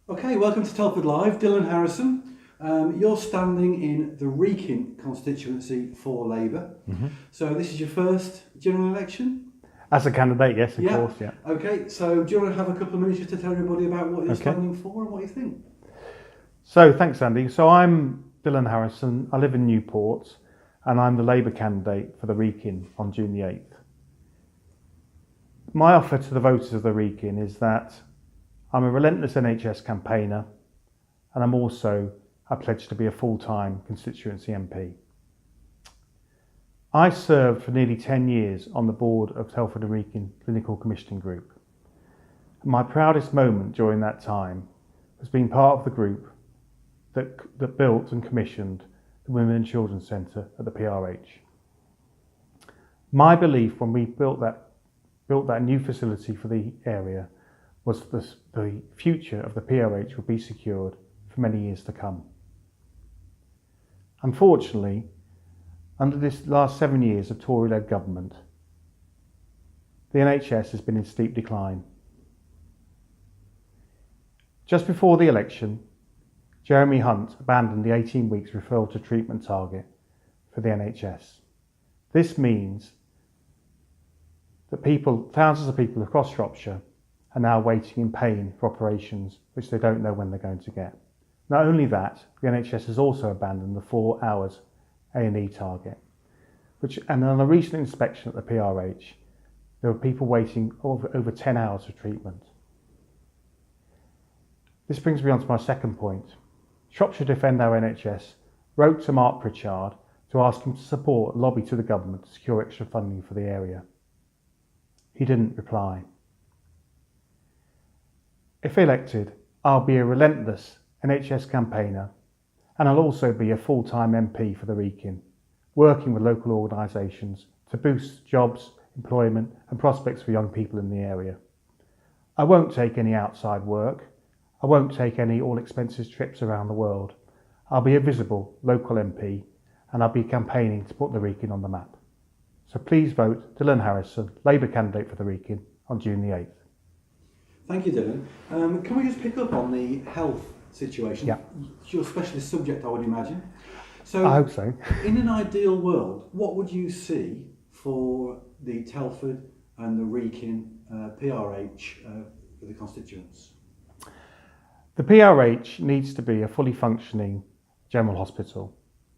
Okay, welcome to Telford Live. Dylan Harrison. You're standing in the Wrekin constituency for Labour. So this is your first general election? As a candidate, yes, of course, yeah. Okay, so do you want to have a couple of minutes just to tell everybody about what you're standing for and what you think? So thanks, Andy. So I'm Dylan Harrison. I live in Newport and I'm the Labour candidate for the Wrekin on June the 8th. My offer to the voters of the Wrekin is that I'm a relentless NHS campaigner and I'm also a pledge to be a full-time constituency MP. I served for nearly 10 years on the board of Telford and Wrekin Clinical Commissioning Group. My proudest moment during that time was being part of the group that built and commissioned the Women and Children's Centre at the PRH. My belief when we built that new facility for the area was the future of the PRH would be secured for many years to come. Unfortunately, under this last 7 years of Tory-led government, the NHS has been in steep decline. Just before the election, Jeremy Hunt abandoned the 18 weeks referral to treatment target for the NHS. This means that thousands of people across Shropshire are now waiting in pain for operations which they don't know when they're going to get. Not only that, the NHS has also abandoned the 4 hours A&E target, and on a recent inspection at the PRH, there were people waiting over 10 hours for treatment. This brings me on to my second point. Shropshire Defend Our NHS wrote to Mark Pritchard to ask him to support and lobby to the government to secure extra funding for the area. He didn't reply. If elected, I'll be a relentless NHS campaigner and I'll also be a full-time MP for the Wrekin, working with local organisations to boost jobs, employment and prospects for young people in the area. I won't take any outside work. I won't take any all-expenses trips around the world. I'll be a visible local MP and I'll be campaigning to put the Wrekin on the map. So please vote Dylan Harrison, Labour candidate for the Wrekin on June the 8th. Thank you, Dylan. Can we just pick up on the health situation? Yeah. It's your specialist subject, I would imagine. So, I hope so. In an ideal world, what would you see for the Telford and the Wrekin PRH for the constituents? The PRH needs to be a fully functioning general hospital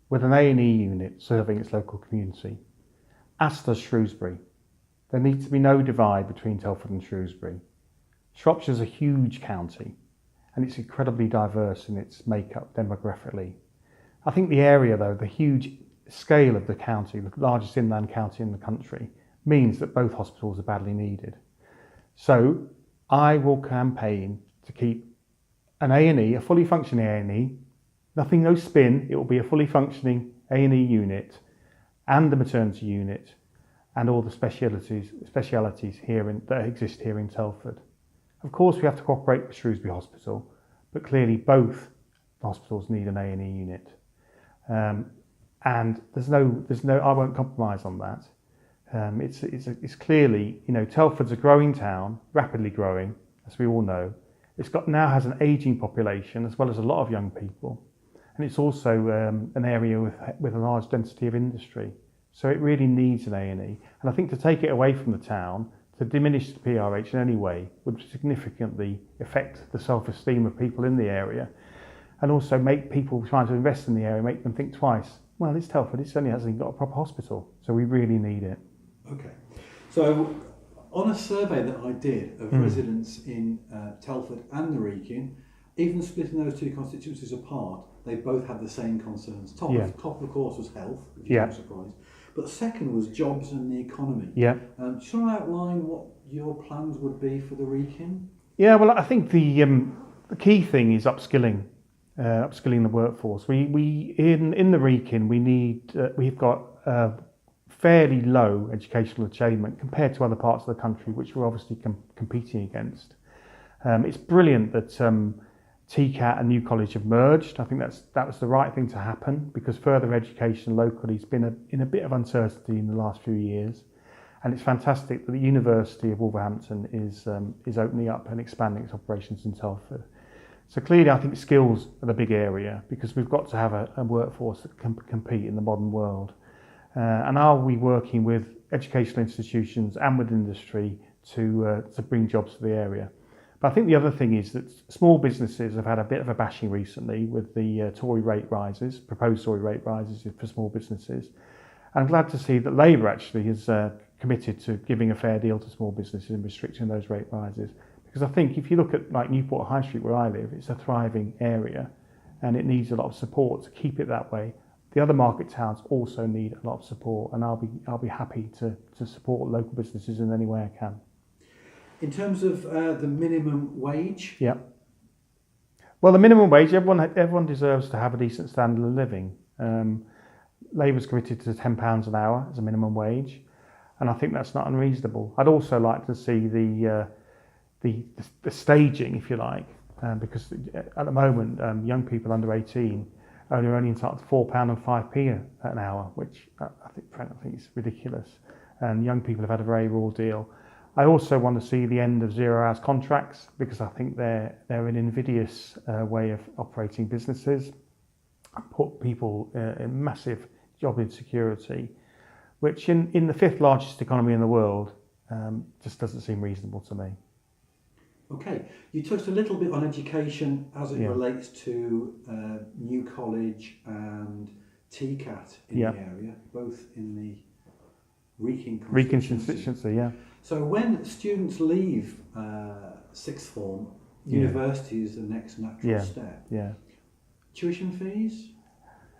with an A&E unit serving its local community, as does Shrewsbury. There needs to be no divide between Telford and Shrewsbury. Shropshire is a huge county and it's incredibly diverse in its makeup demographically. I think the area though, the huge scale of the county, the largest inland county in the country, means that both hospitals are badly needed. So I will campaign to keep an A&E, a fully functioning A&E, no spin, it will be a fully functioning A&E unit and the maternity unit and all the specialities that exist here in Telford. Of course, we have to cooperate with Shrewsbury Hospital, but clearly both hospitals need an A&E unit. And there's no, I won't compromise on that. It's clearly, Telford's a growing town, rapidly growing, as we all know. Now has an ageing population as well as a lot of young people. And it's also an area with a large density of industry. So it really needs an A&E. And I think to take it away from the town, to diminish the PRH in any way would significantly affect the self-esteem of people in the area and also make people trying to invest in the area, make them think twice. Well, it's Telford, it only hasn't got a proper hospital, so we really need it. Okay. So on a survey that I did of residents in Telford and the Wrekin, even splitting those two constituencies apart, they both had the same concerns. Top of the course was health, which is no surprise. But second was jobs and the economy. Yeah. Do you want to outline what your plans would be for the Wrekin? Yeah, well, I think the key thing is upskilling the workforce. We in the Wrekin we've got fairly low educational achievement compared to other parts of the country, which we're obviously competing against. It's brilliant that TCAT and New College have merged. I think that was the right thing to happen because further education locally has been in a bit of uncertainty in the last few years. And it's fantastic that the University of Wolverhampton is opening up and expanding its operations in Telford. So clearly I think skills are the big area, because we've got to have a workforce that can compete in the modern world. And are we working with educational institutions and with industry to bring jobs to the area? But I think the other thing is that small businesses have had a bit of a bashing recently with the Tory rate rises, proposed Tory rate rises for small businesses. I'm glad to see that Labour actually has committed to giving a fair deal to small businesses and restricting those rate rises. Because I think if you look at like Newport High Street where I live, it's a thriving area and it needs a lot of support to keep it that way. The other market towns also need a lot of support, and I'll be happy to support local businesses in any way I can. In terms of the minimum wage? Yeah. Well, the minimum wage, everyone deserves to have a decent standard of living. Labour's committed to £10 an hour as a minimum wage, and I think that's not unreasonable. I'd also like to see the staging, if you like, because at the moment young people under 18 are only entitled to £4 and 5p an hour, which I think is ridiculous. And young people have had a very raw deal. I also want to see the end of 0 hours contracts, because I think they're an invidious way of operating businesses, put people in massive job insecurity, which in the 5th largest economy in the world just doesn't seem reasonable to me. Okay, you touched a little bit on education as it relates to New College and TCAT in the area, both in the Wrekin constituency, yeah. So when students leave sixth form, university is the next natural step. Yeah. Tuition fees?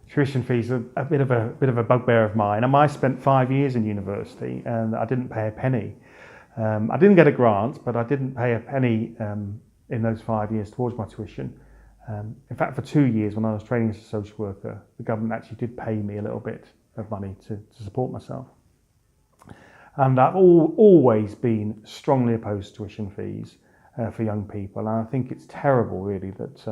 Tuition fees are a bit of a bugbear of mine. I spent 5 years in university and I didn't pay a penny. I didn't get a grant, but I didn't pay a penny in those 5 years towards my tuition. In fact, for 2 years when I was training as a social worker, the government actually did pay me a little bit of money to support myself. And I've always been strongly opposed to tuition fees for young people. And I think it's terrible, really, that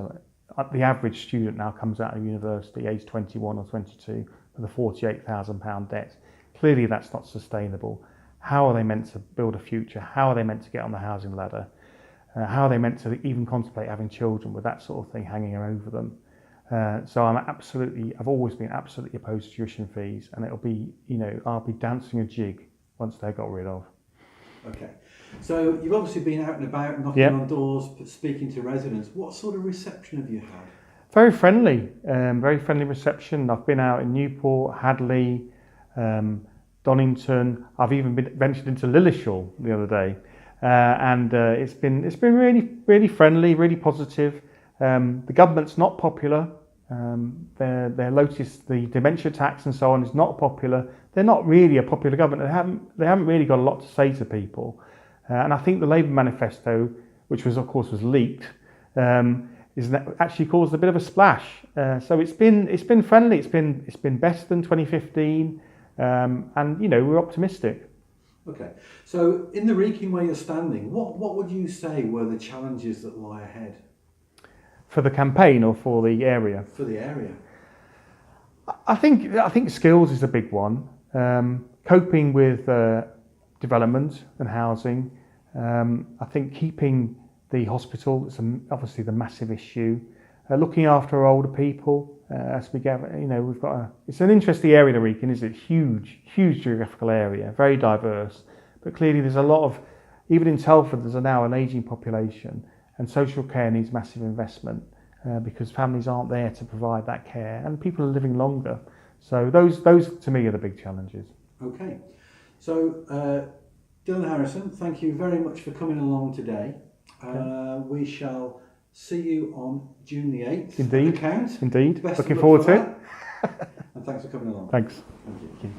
the average student now comes out of university aged 21 or 22 with a £48,000 debt. Clearly, that's not sustainable. How are they meant to build a future? How are they meant to get on the housing ladder? How are they meant to even contemplate having children with that sort of thing hanging over them? So I've always been absolutely opposed to tuition fees, and it'll be, I'll be dancing a jig once they're got rid of. Okay, so you've obviously been out and about, knocking on doors, speaking to residents. What sort of reception have you had? Very friendly reception. I've been out in Newport, Hadley, Donington. I've even ventured into Lillishall the other day, and it's been really friendly, really positive. The government's not popular. Their the dementia tax and so on is not popular. They're not really a popular government. They haven't really got a lot to say to people. And I think the Labour manifesto, which was leaked, is actually caused a bit of a splash. So it's been friendly. It's been better than 2015, and we're optimistic. Okay. So in the Wrekin where you're standing, what would you say were the challenges that lie ahead? For the campaign or for the area? For the area. I think skills is a big one. Coping with development and housing. I think keeping the hospital is obviously the massive issue. Looking after our older people as we get, we've got it's an interesting area, the Wrekin, is it? Huge geographical area, very diverse. But clearly there's a lot of, even in Telford, there's now an ageing population, and social care needs massive investment because families aren't there to provide that care, and people are living longer. So those to me are the big challenges. Okay. So Dylan Harrison, thank you very much for coming along today. We shall see you on June the 8th. Indeed. At the count. Indeed. Best Looking forward to it. And thanks for coming along. Thanks. Thank you.